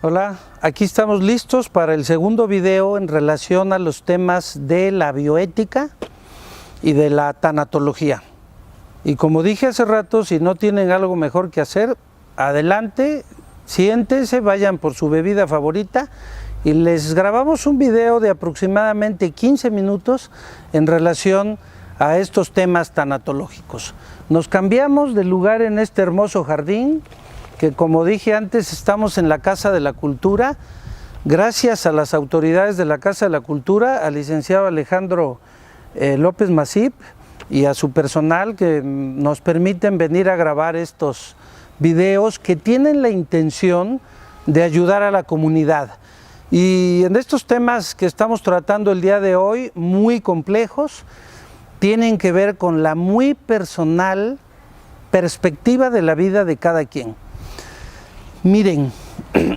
Hola, aquí estamos listos para el segundo video en relación a los temas de la bioética y de la tanatología. Y como dije hace rato, si no tienen algo mejor que hacer, adelante, siéntense, vayan por su bebida favorita y les grabamos un video de aproximadamente 15 minutos en relación a estos temas tanatológicos. Nos cambiamos de lugar en este hermoso jardín, que como dije antes, estamos en la Casa de la Cultura, gracias a las autoridades de la Casa de la Cultura, al licenciado Alejandro López Masip y a su personal que nos permiten venir a grabar estos videos que tienen la intención de ayudar a la comunidad. Y en estos temas que estamos tratando el día de hoy, muy complejos, tienen que ver con la muy personal perspectiva de la vida de cada quien. Miren,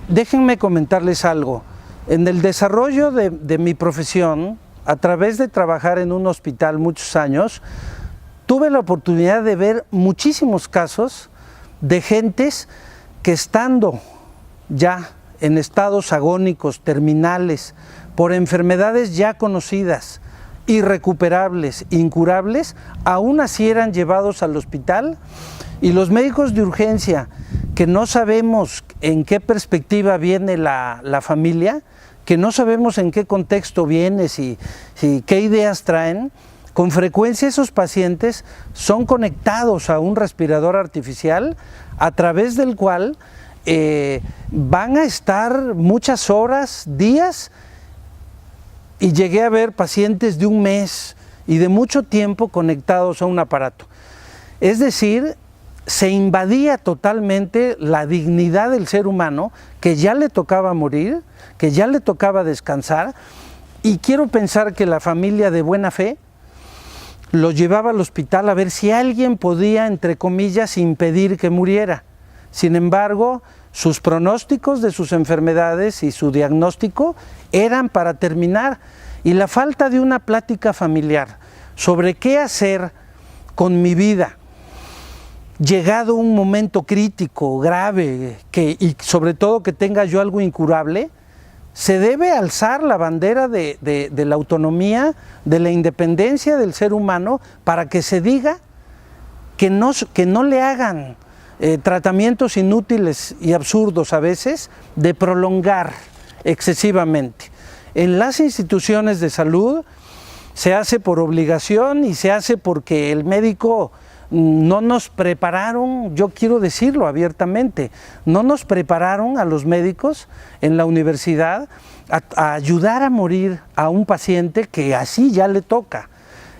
déjenme comentarles algo. En el desarrollo de mi profesión, a través de trabajar en un hospital muchos años, tuve la oportunidad de ver muchísimos casos de gentes que estando ya en estados agónicos, terminales, por enfermedades ya conocidas, irrecuperables, incurables, aún así eran llevados al hospital y los médicos de urgencia, que no sabemos en qué perspectiva viene la familia, que no sabemos en qué contexto viene, qué ideas traen, con frecuencia esos pacientes son conectados a un respirador artificial a través del cual van a estar muchas horas, días, y llegué a ver pacientes de un mes y de mucho tiempo conectados a un aparato. Es decir, se invadía totalmente la dignidad del ser humano, que ya le tocaba morir, que ya le tocaba descansar, y quiero pensar que la familia de buena fe lo llevaba al hospital a ver si alguien podía, entre comillas, impedir que muriera. Sin embargo, sus pronósticos de sus enfermedades y su diagnóstico eran para terminar, y la falta de una plática familiar sobre qué hacer con mi vida, llegado un momento crítico, grave, y sobre todo que tenga yo algo incurable, se debe alzar la bandera de la autonomía, de la independencia del ser humano, para que se diga que no le hagan tratamientos inútiles y absurdos a veces, de prolongar excesivamente. En las instituciones de salud se hace por obligación y se hace porque el médico no nos prepararon, yo quiero decirlo abiertamente, no nos prepararon a los médicos en la universidad a ayudar a morir a un paciente que así ya le toca.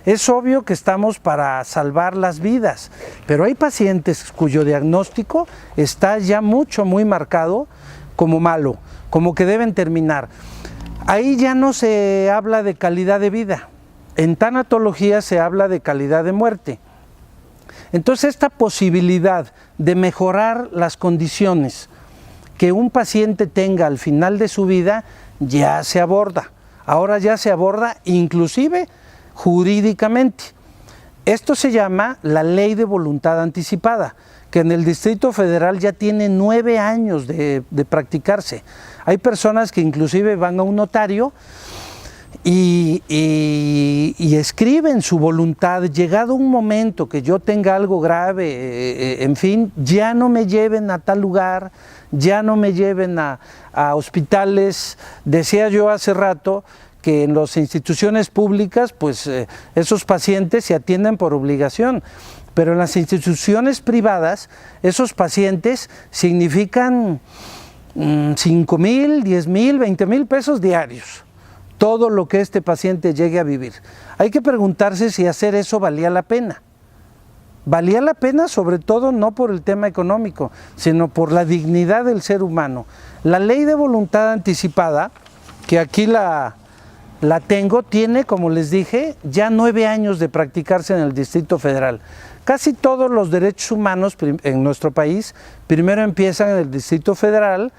Es obvio que estamos para salvar las vidas, pero hay pacientes cuyo diagnóstico está ya muy marcado como malo, como que deben terminar. Ahí ya no se habla de calidad de vida, en tanatología se habla de calidad de muerte. Entonces, esta posibilidad de mejorar las condiciones que un paciente tenga al final de su vida ya se aborda. Ahora ya se aborda inclusive jurídicamente. Esto se llama la Ley de Voluntad Anticipada, que en el Distrito Federal ya tiene 9 años de practicarse. Hay personas que inclusive van a un notario y escriben su voluntad: llegado un momento que yo tenga algo grave, en fin, ya no me lleven a tal lugar, ya no me lleven a hospitales. Decía yo hace rato que en las instituciones públicas, pues esos pacientes se atienden por obligación, pero en las instituciones privadas, esos pacientes significan 5,000, 10,000, 20,000 pesos diarios. Todo lo que este paciente llegue a vivir. Hay que preguntarse si hacer eso valía la pena. Valía la pena, sobre todo no por el tema económico, sino por la dignidad del ser humano. La Ley de Voluntad Anticipada, que aquí la tengo, tiene, como les dije, ya 9 años de practicarse en el Distrito Federal. Casi todos los derechos humanos en nuestro país primero empiezan en el Distrito Federal,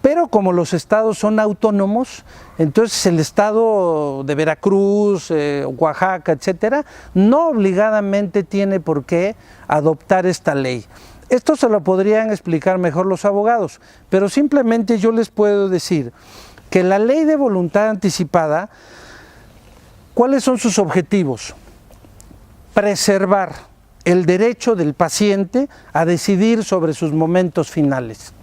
pero como los estados son autónomos, entonces el estado de Veracruz, Oaxaca, etcétera, no obligadamente tiene por qué adoptar esta ley. Esto se lo podrían explicar mejor los abogados, pero simplemente yo les puedo decir que la ley de voluntad anticipada, ¿cuáles son sus objetivos? Preservar el derecho del paciente a decidir sobre sus momentos finales,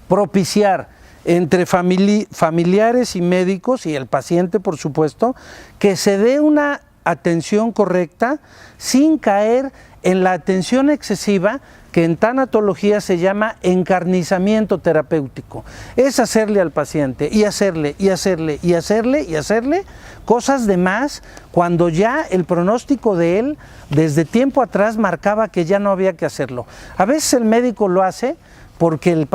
propiciar entre familiares y médicos y el paciente, por supuesto, que se dé una atención correcta sin caer en la atención excesiva que en tanatología se llama encarnizamiento terapéutico. Es hacerle al paciente y hacerle y hacerle y hacerle y hacerle cosas de más cuando ya el pronóstico de él desde tiempo atrás marcaba que ya no había que hacerlo. A veces el médico lo hace porque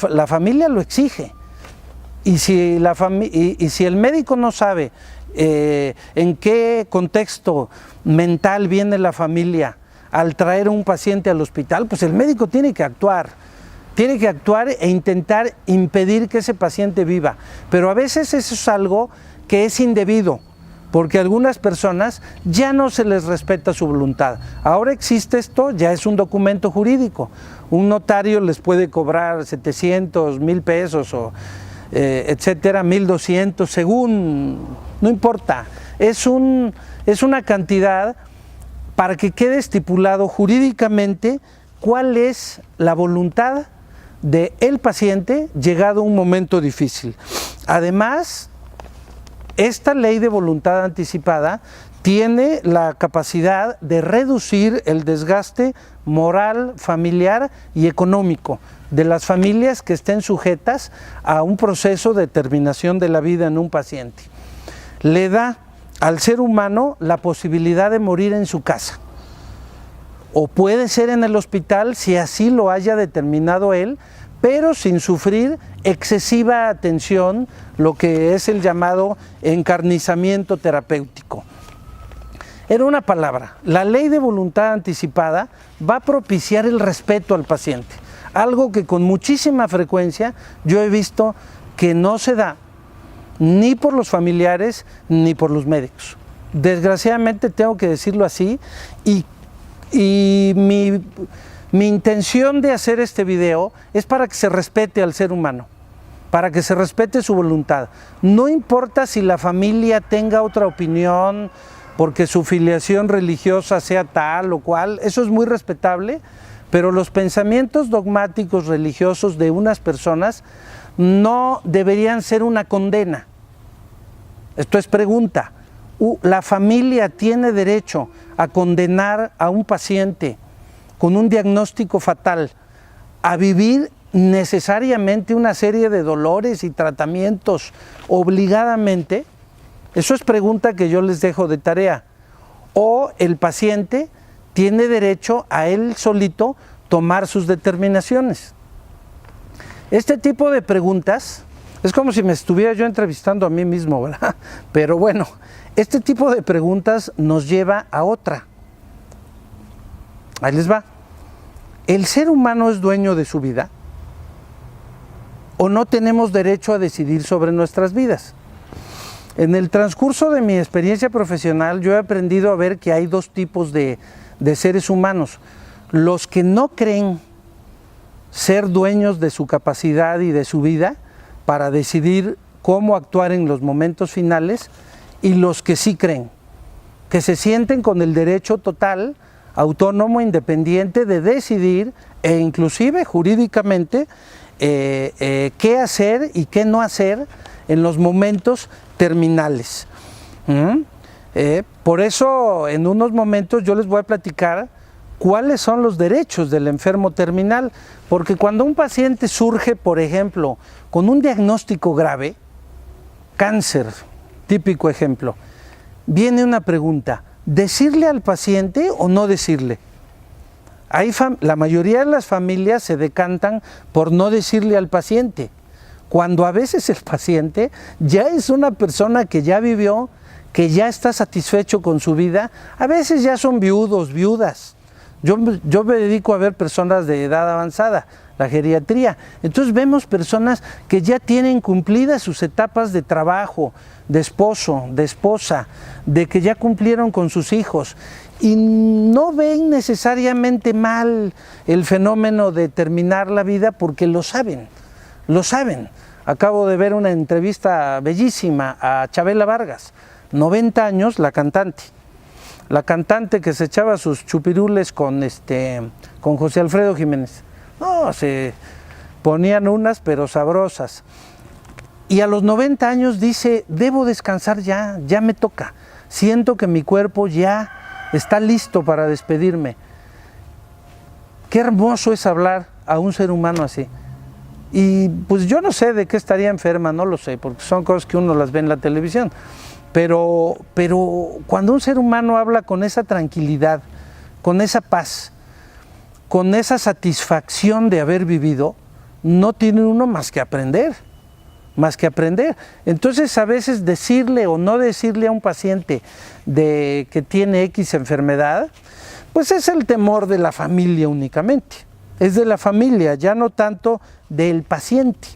la familia lo exige. Y si el médico no sabe en qué contexto mental viene la familia al traer a un paciente al hospital, pues el médico tiene que actuar e intentar impedir que ese paciente viva. Pero a veces eso es algo que es indebido, porque a algunas personas ya no se les respeta su voluntad. Ahora existe esto, ya es un documento jurídico. Un notario les puede cobrar 700, 1,000 pesos o etcétera, 1,200, según, no importa. Es una cantidad para que quede estipulado jurídicamente cuál es la voluntad del paciente llegado un momento difícil. Además, esta ley de voluntad anticipada tiene la capacidad de reducir el desgaste moral, familiar y económico de las familias que estén sujetas a un proceso de terminación de la vida en un paciente. Le da al ser humano la posibilidad de morir en su casa, o puede ser en el hospital si así lo haya determinado él, pero sin sufrir excesiva atención, lo que es el llamado encarnizamiento terapéutico. En una palabra, la ley de voluntad anticipada va a propiciar el respeto al paciente, algo que con muchísima frecuencia yo he visto que no se da ni por los familiares ni por los médicos. Desgraciadamente tengo que decirlo así, y mi intención de hacer este video es para que se respete al ser humano, para que se respete su voluntad. No importa si la familia tenga otra opinión, porque su filiación religiosa sea tal o cual, eso es muy respetable, pero los pensamientos dogmáticos religiosos de unas personas no deberían ser una condena. Esto es pregunta. ¿La familia tiene derecho a condenar a un paciente con un diagnóstico fatal a vivir necesariamente una serie de dolores y tratamientos obligadamente? Eso es pregunta que yo les dejo de tarea. ¿O el paciente tiene derecho a él solito tomar sus determinaciones? Este tipo de preguntas es como si me estuviera yo entrevistando a mí mismo, ¿verdad? Pero bueno, este tipo de preguntas nos lleva a otra. Ahí les va. ¿El ser humano es dueño de su vida? ¿O no tenemos derecho a decidir sobre nuestras vidas? En el transcurso de mi experiencia profesional yo he aprendido a ver que hay dos tipos de seres humanos. Los que no creen ser dueños de su capacidad y de su vida para decidir cómo actuar en los momentos finales, y los que sí creen, que se sienten con el derecho total, autónomo, independiente de decidir e inclusive jurídicamente qué hacer y qué no hacer en los momentos terminales. Por eso en unos momentos yo les voy a platicar cuáles son los derechos del enfermo terminal, porque cuando un paciente surge, por ejemplo, con un diagnóstico grave, cáncer, típico ejemplo, viene una pregunta: ¿decirle al paciente o no decirle? La mayoría de las familias se decantan por no decirle al paciente, cuando a veces el paciente ya es una persona que ya vivió, que ya está satisfecho con su vida. A veces ya son viudos, viudas. Yo me dedico a ver personas de edad avanzada, la geriatría. Entonces vemos personas que ya tienen cumplidas sus etapas de trabajo, de esposo, de esposa, de que ya cumplieron con sus hijos y no ven necesariamente mal el fenómeno de terminar la vida porque lo saben, lo saben. Acabo de ver una entrevista bellísima a Chabela Vargas, 90 años, la cantante que se echaba sus chupirules con José Alfredo Jiménez. No, se ponían unas pero sabrosas. Y a los 90 años dice, debo descansar ya, ya me toca. Siento que mi cuerpo ya está listo para despedirme. Qué hermoso es hablar a un ser humano así. Y pues yo no sé de qué estaría enferma, no lo sé, porque son cosas que uno las ve en la televisión. Pero cuando un ser humano habla con esa tranquilidad, con esa paz, con esa satisfacción de haber vivido, no tiene uno más que aprender. Entonces a veces decirle o no decirle a un paciente que tiene X enfermedad, pues es el temor de la familia únicamente, es de la familia, ya no tanto del paciente,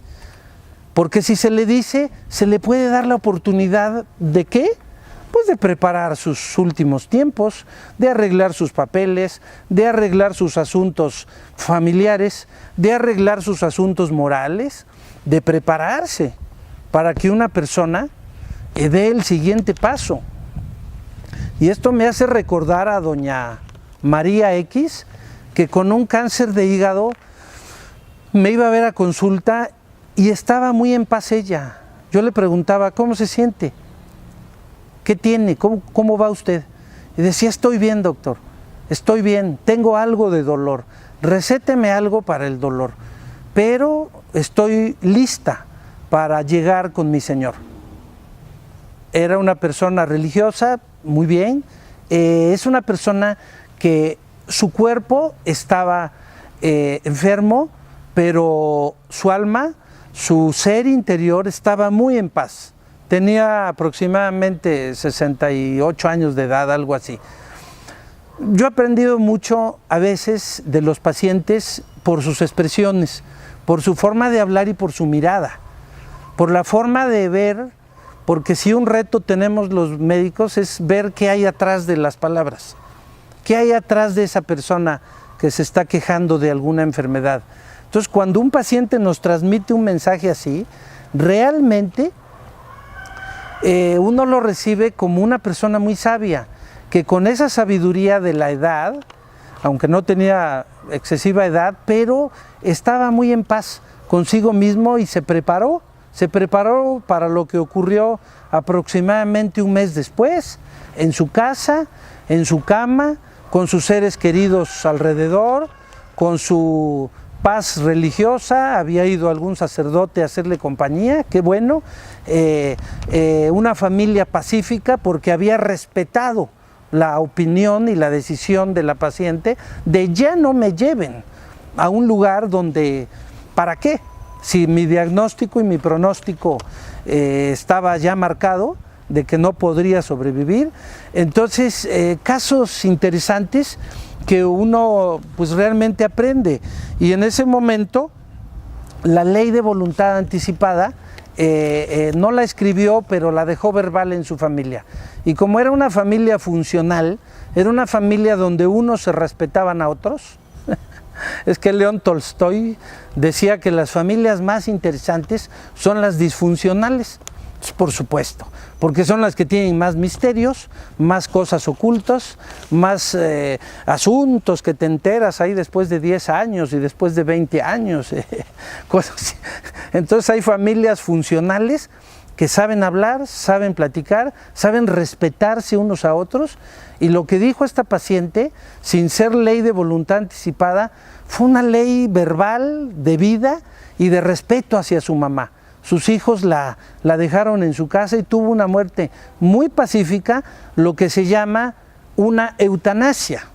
porque si se le dice, se le puede dar la oportunidad ¿de qué? Pues de preparar sus últimos tiempos, de arreglar sus papeles, de arreglar sus asuntos familiares, de arreglar sus asuntos morales, de prepararse para que una persona dé el siguiente paso. Y esto me hace recordar a doña María X, que con un cáncer de hígado me iba a ver a consulta y estaba muy en paz ella. Yo le preguntaba, ¿cómo se siente? ¿Qué tiene? ¿Cómo va usted? Y decía, estoy bien, doctor, estoy bien, tengo algo de dolor, recéteme algo para el dolor, pero estoy lista para llegar con mi Señor. Era una persona religiosa, muy bien, es una persona que su cuerpo estaba enfermo, pero su alma, su ser interior estaba muy en paz. Tenía aproximadamente 68 años de edad, algo así. Yo he aprendido mucho a veces de los pacientes por sus expresiones, por su forma de hablar y por su mirada, por la forma de ver, porque si un reto tenemos los médicos es ver qué hay atrás de las palabras, qué hay atrás de esa persona que se está quejando de alguna enfermedad. Entonces, cuando un paciente nos transmite un mensaje así, realmente uno lo recibe como una persona muy sabia, que con esa sabiduría de la edad, aunque no tenía excesiva edad, pero estaba muy en paz consigo mismo y se preparó para lo que ocurrió aproximadamente un mes después, en su casa, en su cama, con sus seres queridos alrededor, con su paz religiosa, había ido algún sacerdote a hacerle compañía, qué bueno, una familia pacífica porque había respetado la opinión y la decisión de la paciente de ya no me lleven a un lugar donde, ¿para qué? Si mi diagnóstico y mi pronóstico estaba ya marcado de que no podría sobrevivir. Entonces, casos interesantes que uno pues realmente aprende. Y en ese momento, la ley de voluntad anticipada no la escribió, pero la dejó verbal en su familia. Y como era una familia funcional, era una familia donde unos se respetaban a otros. Es que León Tolstoy decía que las familias más interesantes son las disfuncionales. Por supuesto, porque son las que tienen más misterios, más cosas ocultas, más asuntos que te enteras ahí después de 10 años y después de 20 años. Cosas así. Entonces hay familias funcionales que saben hablar, saben platicar, saben respetarse unos a otros. Y lo que dijo esta paciente, sin ser ley de voluntad anticipada, fue una ley verbal de vida y de respeto hacia su mamá. Sus hijos la dejaron en su casa y tuvo una muerte muy pacífica, lo que se llama una eutanasia.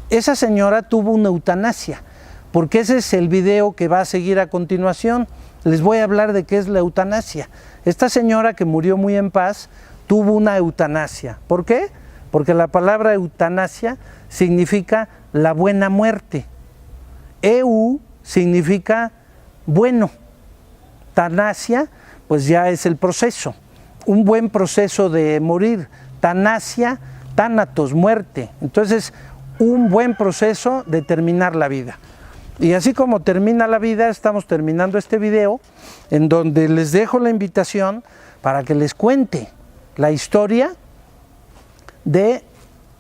Esa señora tuvo una eutanasia, porque ese es el video que va a seguir a continuación. Les voy a hablar de qué es la eutanasia. Esta señora que murió muy en paz tuvo una eutanasia. ¿Por qué? Porque la palabra eutanasia significa la buena muerte. Eu significa bueno. Thanasia, pues ya es el proceso. Un buen proceso de morir. Thanasia, thanatos, muerte. Entonces, un buen proceso de terminar la vida. Y así como termina la vida, estamos terminando este video en donde les dejo la invitación para que les cuente la historia de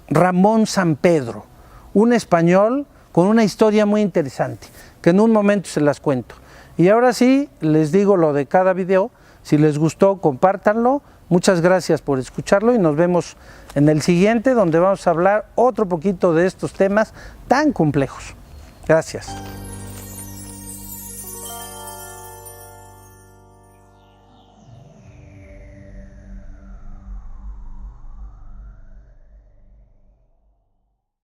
Ramón Sampedro, un español con una historia muy interesante, que en un momento se las cuento. Y ahora sí, les digo lo de cada video. Si les gustó, compártanlo. Muchas gracias por escucharlo y nos vemos en el siguiente, donde vamos a hablar otro poquito de estos temas tan complejos. Gracias.